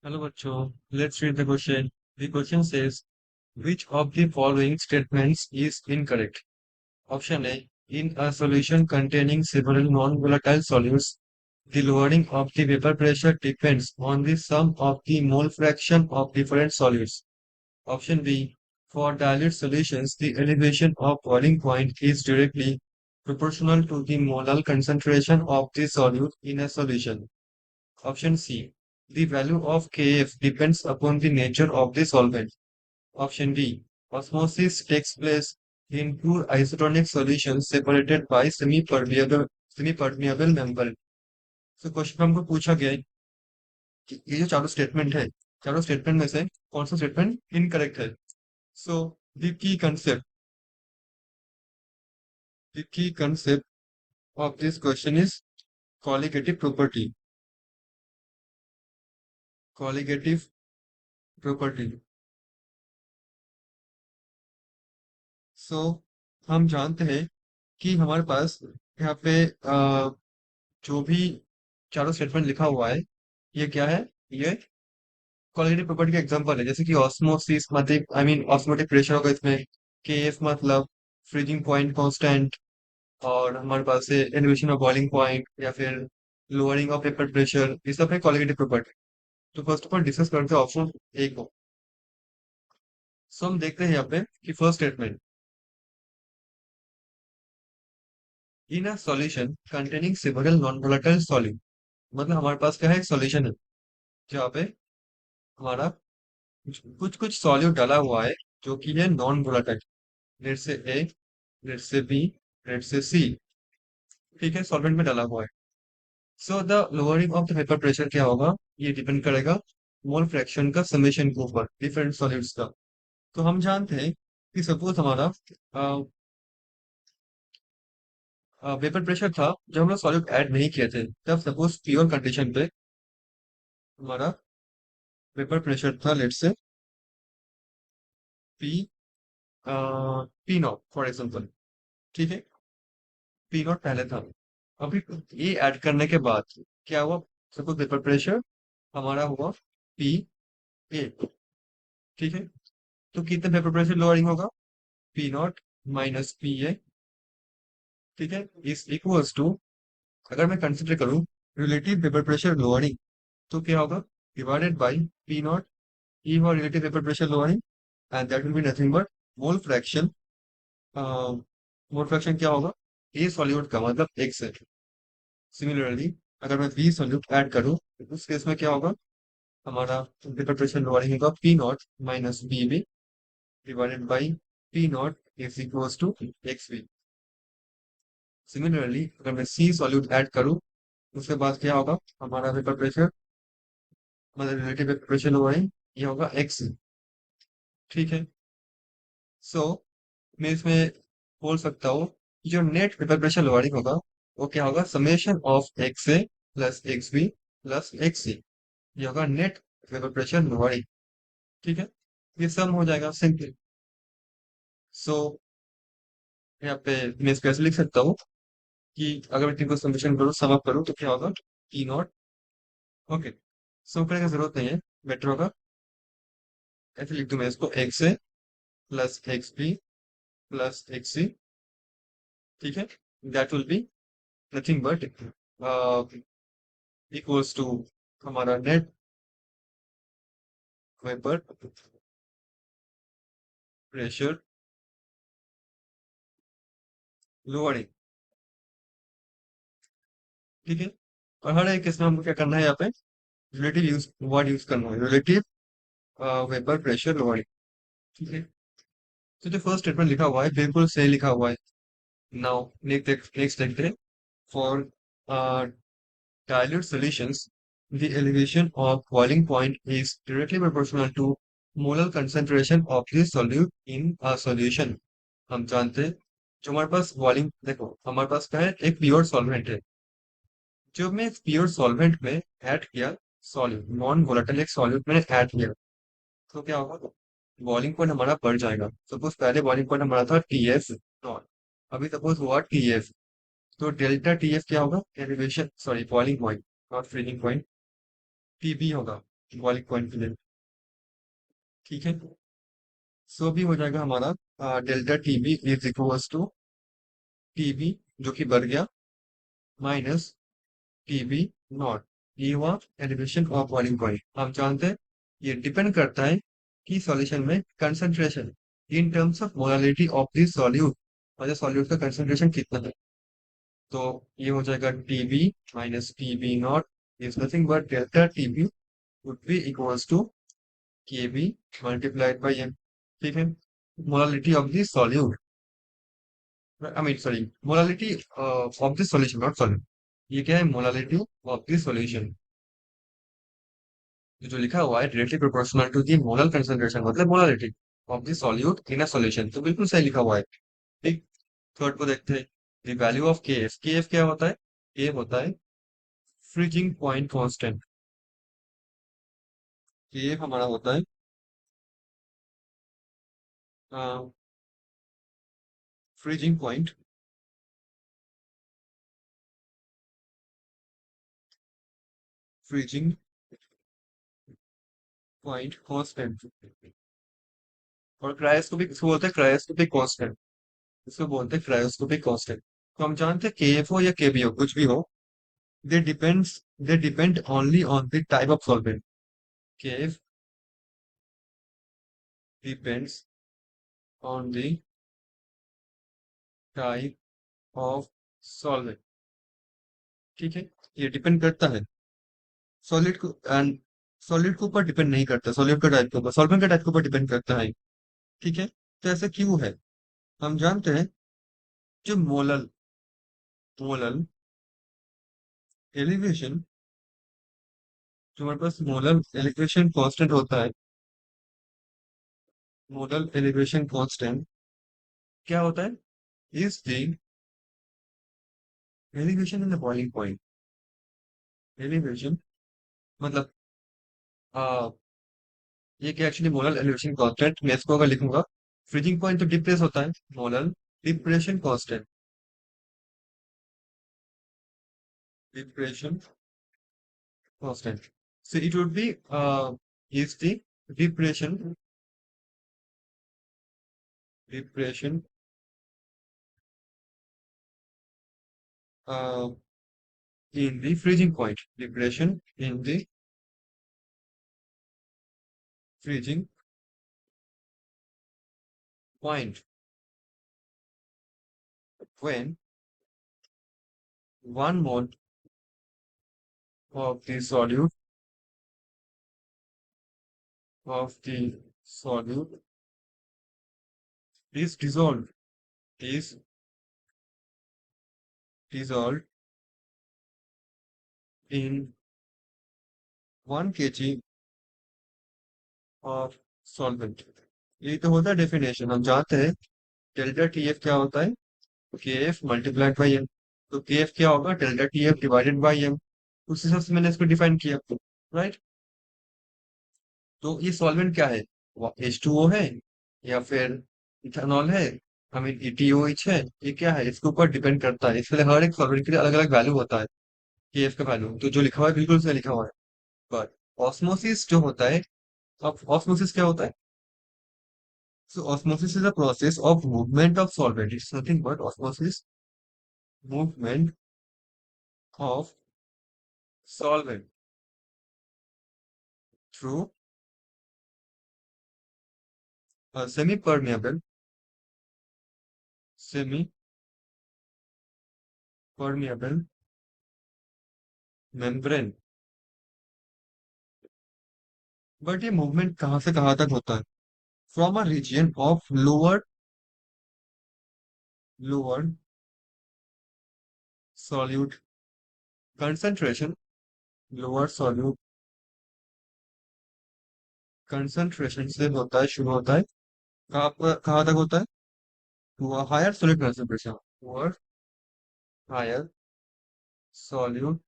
Hello, bachcho. Let's read the question. The question says, which of the following statements is incorrect? Option A. In a solution containing several non-volatile solutes, the lowering of the vapor pressure depends on the sum of the mole fraction of different solutes. Option B. For dilute solutions, the elevation of boiling point is directly proportional to the molar concentration of the solute in a solution. Option C. The value of Kf depends upon the nature of the solvent. Option D. Osmosis takes place in pure isotonic solutions separated by semi-permeable membrane. तो question हमको पूछा गया है कि ये जो चारों statement है, चारों स्टेटमेंट में से कौन सा स्टेटमेंट इनकरेक्ट है? So the key concept of this question is colligative property. Colligative property. सो हम जानते हैं कि हमारे पास यहाँ पे जो भी चारों स्टेटमेंट लिखा हुआ है, ये क्या है? ये क्वालिटी प्रॉपर्टी का एग्जांपल है, जैसे कि ऑस्मोसिस मतलब आई मीन ऑस्मोटिक प्रेशर होगा इसमें, के एफ मतलब फ्रीजिंग पॉइंट कांस्टेंट, और हमारे पास है एलिवेशन ऑफ बॉइलिंग पॉइंट या फिर लोअरिंग ऑफ वेपर प्रेशर, ये सब है क्वालिटी प्रॉपर्टी। तो फर्स्ट ऑफ ऑल डिस्कस करते हैं ऑप्शन ए को। सो हम देखते हैं यहाँ पे कि first statement, in a solution containing several non volatile solute, मतलब हमारे पास क्या है? एक सॉल्यूशन है जहाँ पे हमारा कुछ कुछ सॉल्यूट डाला हुआ है जो कि है नॉन वोलेटाइल। लेट से ए, लेट से बी, लेट से सी, ठीक है, सॉल्वेंट में डाला हुआ है। So the lowering of the vapour pressure क्या होगा? ये डिपेंड करेगा मोल फ्रैक्शन का समेशन के ऊपर डिफरेंट सॉल्यूट्स का। तो हम जानते हैं कि सपोज हमारा वेपर प्रेशर था जब हम लोग सॉल्यूट ऐड नहीं किए थे, तब सपोज प्योर कंडीशन पे हमारा वेपर प्रेशर था लेट से P, P not for example, ठीक है, पी नॉट पहले था। अभी ये ऐड करने के बाद क्या हुआ? सपोज वेपर प्रेशर हमारा हुआ पी ए, ठीक है। तो कितने वेपर प्रेशर लोअरिंग होगा? P naught minus P A, ठीक है, इज इक्वल्स टू, अगर मैं कंसिडर करूं रिलेटिव वेपर प्रेशर लोअरिंग, तो क्या होगा? डिवाइडेड बाई पी नॉट, ई हुआ relative vapour pressure lowering, and that will be nothing but mole fraction. Mole fraction क्या होगा? ए सॉल्यूट का मतलब एक्स है। सिमिलरली अगर मैं बी सॉल्यूट ऐड करूं तो उस केस में क्या होगा? हमारा वेपर प्रेशर लोअरिंग होगा P naught minus B B divided by P naught is equals to X B. Similarly अगर मैं सी सॉल्यूट ऐड करूं, उसके बाद क्या होगा? हमारा वेपर प्रेशर मतलब रिलेटिव वेपर प्रेशर लोअरिंग, ये होगा एक्स, ठीक है। सो मैं इसमें बोल सकता हूँ कि जो नेट वेपर प्रेशर लोअरिंग होगा वो क्या होगा? Summation of x a plus x b plus x c, ये होगा नेट वेपर प्रेशर लोअरिंग, ठीक है। ये सम हो जाएगा सिंपली। सो यहाँ पे मैं स्पेशल लिख सकता हूँ कि अगर मैं तीन को समेशन करूँ, सम अप करूँ, तो क्या होगा? ई नॉट, ओके। सम करने की जरूरत नहीं है, बेटर होगा ऐसे लिख दूं मैं इसको, x a plus x b plus x c, ठीक है। That will be nothing but equals to हमारा नेट वेपर प्रेशर लोअरिंग, ठीक है। और हर एक इसमें हमको क्या करना है? यहाँ पे रिलेटिव यूज वर्ड यूज करना है, रिलेटिव वेपर प्रेशर लोअरिंग, ठीक है। तो जो फर्स्ट स्टेटमेंट लिखा हुआ है बिल्कुल सही लिखा हुआ है। नाउ नेक्स्ट देखते हैं। For dilute solutions, the elevation of boiling point is directly proportional to molar concentration of the solute in a solution। हम जानते हैं जो हमारे पास बॉइलिंग, देखो हमारे पास क्या है? एक प्योर सॉल्वेंट है। जब मैं प्योर सॉल्वेंट में ऐड किया सॉल्यूट, नॉन वोलेटाइल एक सॉल्यूट मैंने ऐड किया, तो क्या होगा? बॉइलिंग पॉइंट हमारा बढ़ जाएगा। सपोज पहले बॉइलिंग पॉइंट हमारा था टी एफ नॉट, अभी सपोज हुआ टी एफ, तो डेल्टा टी एफ क्या होगा? Elevation sorry boiling point, not freezing point, TB होगा। बॉइलिंग पॉइंट के लिए। ठीक है, सो भी हो जाएगा हमारा delta TB is equals to TB जो कि बढ़ गया माइनस टीबी नॉट। ये हुआ एलिवेशन ऑफ बॉइलिंग पॉइंट। हम जानते हैं ये डिपेंड करता है कि सॉल्यूशन में concentration in terms of molality of this solute, मतलब सॉल्यूट का कंसंट्रेशन कितना है। तो ये हो जाएगा TB minus TB naught is nothing but delta TB would be equals to KB multiplied by M. ठीक है, molality of this solute, I mean sorry, molality of this solution not solute. ये क्या है, मोलालिटी ऑफ दिस सॉल्यूशन। तो जो लिखा हुआ है directly proportional to the molar concentration, मतलब molality of the solute in a solution, तो बिल्कुल सही लिखा हुआ है। ठीक, थर्ड को देखते हैं। द वैल्यू ऑफ के एफ, के एफ क्या होता है, के होता है फ्रीजिंग पॉइंट कांस्टेंट। के एफ हमारा होता है freezing point, freezing point constant. और क्रायोस्कोपिक इसको बोलते हैं क्रायोस्कोपिक कांस्टेंट, इसको बोलते हैं क्रायोस्कोपिक कांस्टेंट। तो हम जानते हैं के एफ हो या के बी हो, कुछ भी हो, they depends, they depend only on the type of solvent. K F depends on the type of solvent. ठीक है, ये डिपेंड करता है सॉलिड को एंड सॉलिड के ऊपर डिपेंड नहीं करता, सॉलिड का टाइप के ऊपर, सॉल्वेंट का टाइप के ऊपर डिपेंड करता है। ठीक है, तो ऐसा क्यों है, हम जानते हैं जो मोलल मोलल एलिवेशन, जो हमारे पास मोलल एलिवेशन कांस्टेंट होता है, मोलल एलिवेशन कांस्टेंट क्या होता है, is the elevation in the boiling point. Elevation मतलब आ, ये क्या एक्चुअली मोलल एलिवेशन कांस्टेंट, मैं इसको अगर लिखूंगा, फ्रीजिंग पॉइंट तो डिप्रेस होता है, molal depression constant, depression constant. So it would be is the depression uh, in the freezing point. Depression in the freezing point when 1 mole of the solute is is dissolved in 1 kg of solvent। ये तो होता है definition, हम जानते हैं delta T F क्या होता है, के एफ मल्टीप्लाइड बाई एम। तो के एफ क्या होगा, delta T F divided by M, उस हिसाब से मैंने इसको डिफाइन किया। राइट, तो ये सॉल्वेंट क्या है, एच टू ओ है या फिर इथेनॉल है, आई मीन ETOH है, ये क्या है, इसके ऊपर डिपेंड करता है। इसलिए हर एक सॉल्वेंट के लिए अलग अलग वैल्यू होता है, के एफ का वैल्यू तो जो लिखा हुआ है बिल्कुल सही लिखा हुआ है। पर ऑस्मोसिस जो होता है, अब ऑस्मोसिस क्या होता है, so osmosis is a process of movement of solvent, it's nothing but osmosis, movement of solvent through a semi permeable membrane। But ये मूवमेंट कहाँ से कहाँ तक होता है, from a region of lower solute concentration, lower solute concentration से होता है, शुरू होता है, कहाँ तक होता है, to higher solute concentration, towards higher solute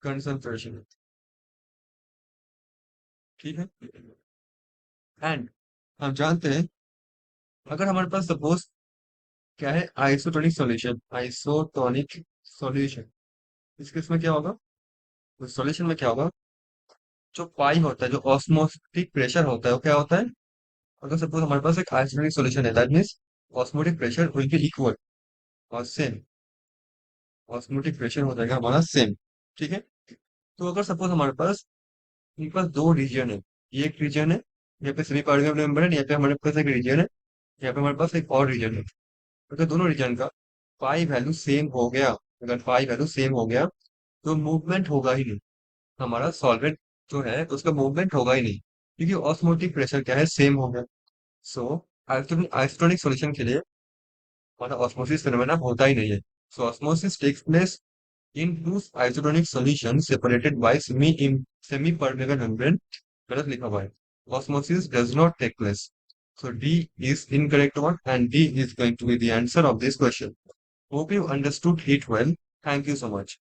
concentration. ठीक है, एंड हम जानते हैं अगर हमारे पास सपोज क्या है, आइसोटोनिक सॉल्यूशन, इस केस में क्या होगा, उस सॉल्यूशन में क्या होगा, जो पाई होता है, जो ऑस्मोटिक प्रेशर होता है, वो क्या होता है? अगर सपोज हमारे पास एक आइसोटोनिक सॉल्यूशन है, that means osmotic pressure will be equal और सेम। ऑस्मोटिक प्रेशर हो जाएगा हमारा सेम। ठीक है। तो अगर सपोज हमारे पास दो रीजन है, ये एक रीजन है, यहाँ पे सेमी पार्टिकुलर मेंबर है, यहाँ पे हमारे पास एक रीजन है, यहाँ पे हमारे पास एक और रीजन है। अगर दोनों रीजन का पाई वैल्यू सेम हो गया, अगर पाई वैल्यू सेम हो गया, तो मूवमेंट होगा ही नहीं। हमारा सॉल्वेंट जो है उसका मूवमेंट होगा ही नहीं, क्योंकि ऑस्मोटिक प्रेशर क्या है, सेम हो गया। सो आइसोटोनिक सॉल्यूशन के लिए हमारा ऑस्मोसिस फिनोमेना होता ही नहीं है। So osmosis takes place in two isotonic solution separated by semi permeable membrane. गलत लिखा हुआ है, osmosis does not take place. So D is incorrect one, and D is going to be the answer of this question. Hope you understood it well. Thank you so much.